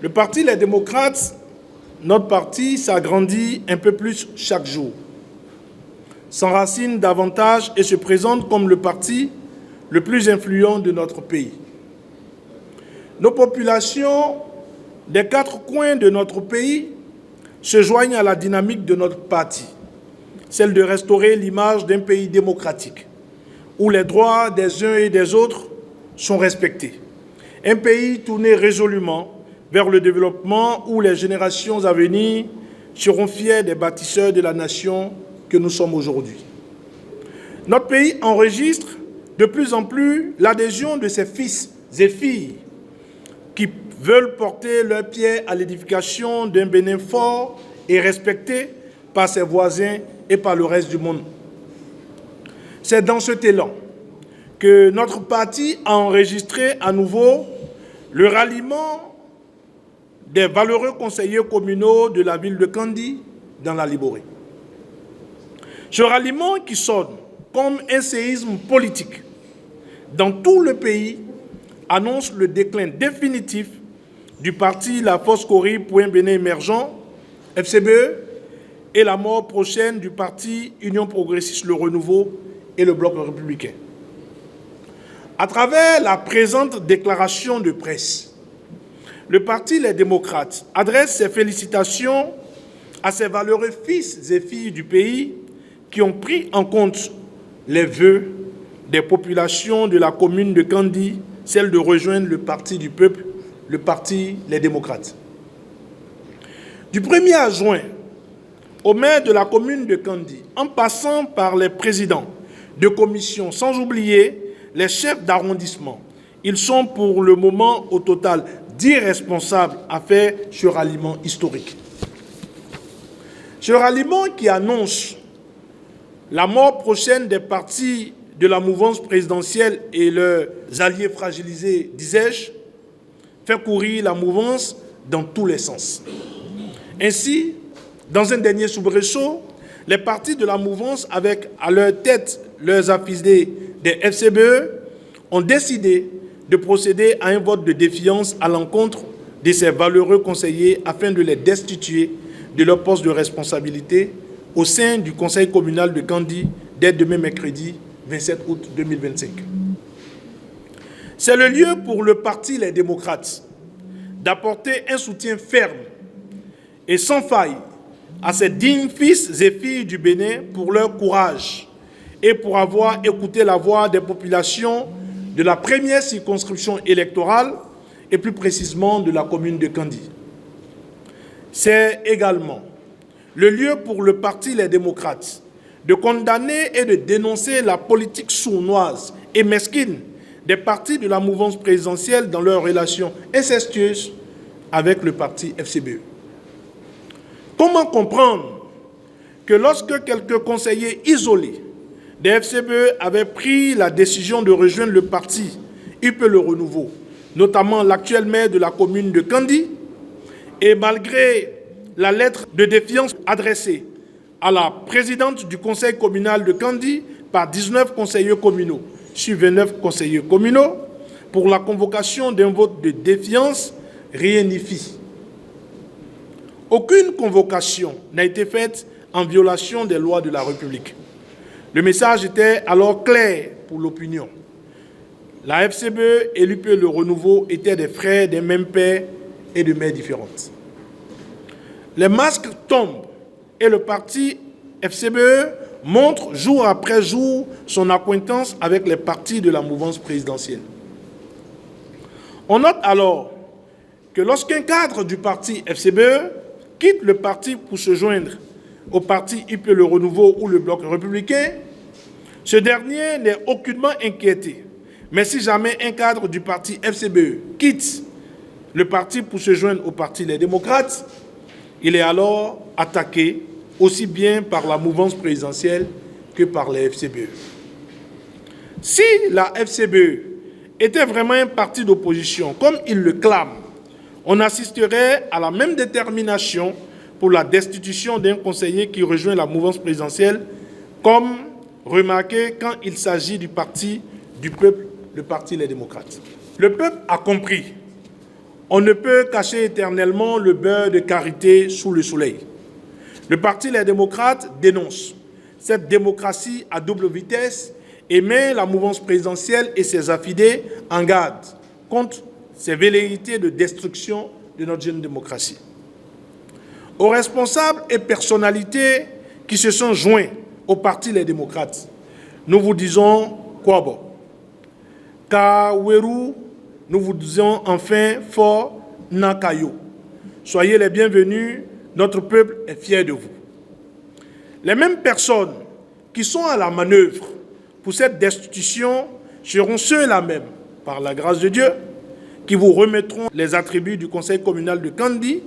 Le parti Les Démocrates, notre parti, s'agrandit un peu plus chaque jour, s'enracine davantage et se présente comme le parti le plus influent de notre pays. Nos populations des 4 coins de notre pays se joignent à la dynamique de notre parti, celle de restaurer l'image d'un pays démocratique, où les droits des uns et des autres sont respectés. Un pays tourné résolument vers le développement où les générations à venir seront fiers des bâtisseurs de la nation que nous sommes aujourd'hui. Notre pays enregistre de plus en plus l'adhésion de ses fils et filles qui veulent porter leur pierre à l'édification d'un Bénin fort et respecté par ses voisins et par le reste du monde. C'est dans cet élan que notre parti a enregistré à nouveau le ralliement des valeureux conseillers communaux de la ville de Kandi dans la Liborée. Ce ralliement qui sonne comme un séisme politique dans tout le pays annonce le déclin définitif du parti La Force Cori pour un Bénin émergent, FCBE, et la mort prochaine du parti Union progressiste Le Renouveau et le Bloc républicain. À travers la présente déclaration de presse, le parti Les Démocrates adresse ses félicitations à ses valeureux fils et filles du pays qui ont pris en compte les vœux des populations de la commune de Kandi, celle de rejoindre le parti du peuple, le parti Les Démocrates. Du 1er juin au maire de la commune de Kandi, en passant par les présidents de commission, sans oublier les chefs d'arrondissement, ils sont pour le moment au total 10 responsables à faire ce ralliement historique. Ce ralliement qui annonce la mort prochaine des partis de la mouvance présidentielle et leurs alliés fragilisés, disais-je, fait courir la mouvance dans tous les sens. Ainsi, dans un dernier soubresaut, les partis de la mouvance, avec à leur tête leurs affiliés des FCBE, ont décidé de procéder à un vote de défiance à l'encontre de ces valeureux conseillers afin de les destituer de leur poste de responsabilité au sein du conseil communal de Kandi dès demain mercredi 27 août 2025. C'est le lieu pour le parti Les Démocrates d'apporter un soutien ferme et sans faille à ces dignes fils et filles du Bénin pour leur courage et pour avoir écouté la voix des populations de la première circonscription électorale et plus précisément de la commune de Kandi. C'est également le lieu pour le parti Les Démocrates de condamner et de dénoncer la politique sournoise et mesquine des partis de la mouvance présidentielle dans leurs relations incestueuses avec le parti FCBE. Comment comprendre que lorsque quelques conseillers isolés des FCBE avaient pris la décision de rejoindre le parti UP Le Renouveau, notamment l'actuel maire de la commune de Kandi, et malgré la lettre de défiance adressée à la présidente du conseil communal de Kandi par 19 conseillers communaux sur 29 conseillers communaux pour la convocation d'un vote de défiance, rien n'y fit. Aucune convocation n'a été faite en violation des lois de la République. Le message était alors clair pour l'opinion. La FCBE et l'UP Le Renouveau étaient des frères des mêmes pères et de mères différentes. Les masques tombent et le parti FCBE montre jour après jour son accointance avec les partis de la mouvance présidentielle. On note alors que lorsqu'un cadre du parti FCBE quitte le parti pour se joindre au parti UP Le Renouveau ou le Bloc républicain, ce dernier n'est aucunement inquiété. Mais si jamais un cadre du parti FCBE quitte le parti pour se joindre au parti Les Démocrates, il est alors attaqué aussi bien par la mouvance présidentielle que par les FCBE. Si la FCBE était vraiment un parti d'opposition, comme il le clame, on assisterait à la même détermination pour la destitution d'un conseiller qui rejoint la mouvance présidentielle, comme remarqué quand il s'agit du parti du peuple, le parti Les Démocrates. Le peuple a compris. On ne peut cacher éternellement le beurre de karité sous le soleil. Le Parti Les Démocrates dénonce cette démocratie à double vitesse et met la mouvance présidentielle et ses affidés en garde contre ces velléités de destruction de notre jeune démocratie. Aux responsables et personnalités qui se sont joints au Parti Les Démocrates, nous vous disons quoi bon? Kaweru, nous vous disons enfin fort Nakayo. Soyez les bienvenus, notre peuple est fier de vous. Les mêmes personnes qui sont à la manœuvre pour cette destitution seront ceux-là même, par la grâce de Dieu, qui vous remettront les attributs du conseil communal de Kandi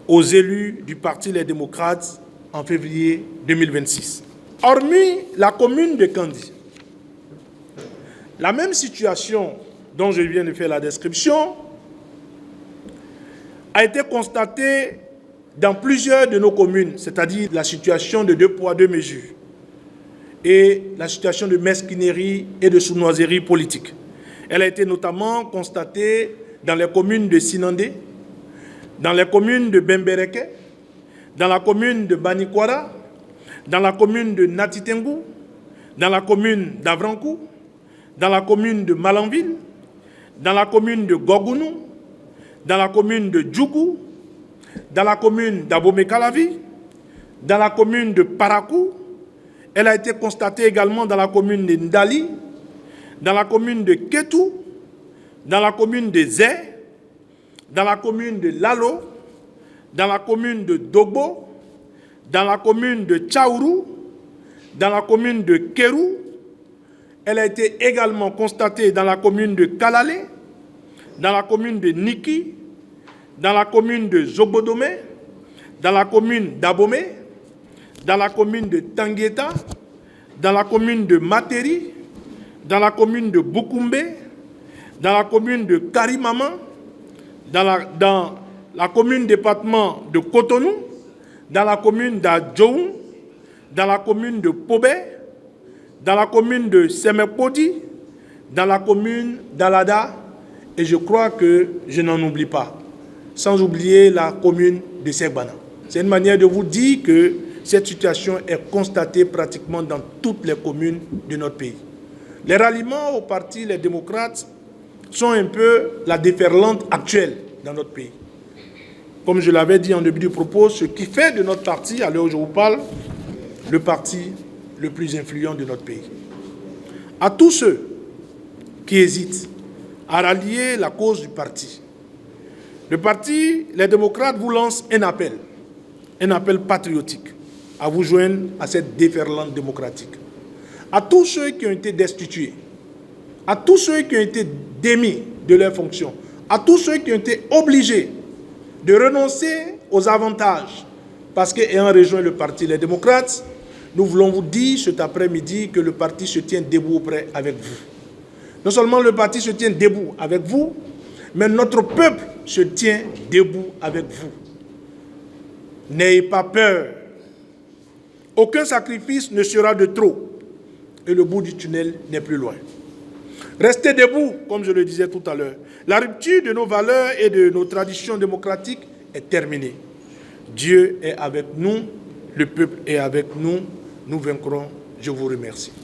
aux élus du Parti Les Démocrates en février 2026. Hormis la commune de Kandi, la même situation dont je viens de faire la description a été constatée dans plusieurs de nos communes, c'est-à-dire la situation de 2 poids 2 mesures et la situation de mesquinerie et de sournoiserie politique. Elle a été notamment constatée dans les communes de Sinandé, dans les communes de Bembereke, dans la commune de Banikwara, dans la commune de Natitengu, dans la commune d'Avrankou, dans la commune de Malanville, dans la commune de Gogounou, dans la commune de Djougou, dans la commune d'Abomey-Calavi, dans la commune de Parakou. Elle a été constatée également dans la commune de Ndali, dans la commune de Ketou, dans la commune de Zé, dans la commune de Lalo, dans la commune de Dogbo, dans la commune de Tchaourou, dans la commune de Kérou. Elle a été également constatée dans la commune de Kalale, dans la commune de Niki, dans la commune de Zobodomé, dans la commune d'Abomey, dans la commune de Tangueta, dans la commune de Materi, dans la commune de Bukumbe, dans la commune de Karimama, dans la commune département de Cotonou, dans la commune d'Adjoum, dans la commune de Pobé, dans la commune de Semepodi, dans la commune d'Alada, et je crois que je n'en oublie pas, sans oublier la commune de Segbana. C'est une manière de vous dire que cette situation est constatée pratiquement dans toutes les communes de notre pays. Les ralliements au Parti Les Démocrates sont un peu la déferlante actuelle dans notre pays. Comme je l'avais dit en début du propos, ce qui fait de notre parti, à l'heure où je vous parle, le parti le plus influent de notre pays. À tous ceux qui hésitent à rallier la cause du parti, le Parti Les Démocrates vous lance un appel patriotique, à vous joindre à cette déferlante démocratique. À tous ceux qui ont été destitués, à tous ceux qui ont été démis de leurs fonctions, à tous ceux qui ont été obligés de renoncer aux avantages, parce qu'ayant rejoint le Parti Les Démocrates, nous voulons vous dire cet après-midi que le parti se tient debout auprès avec vous. Non seulement le parti se tient debout avec vous, mais notre peuple se tient debout avec vous. N'ayez pas peur. Aucun sacrifice ne sera de trop et le bout du tunnel n'est plus loin. Restez debout, comme je le disais tout à l'heure. La rupture de nos valeurs et de nos traditions démocratiques est terminée. Dieu est avec nous, le peuple est avec nous. Nous vaincrons. Je vous remercie.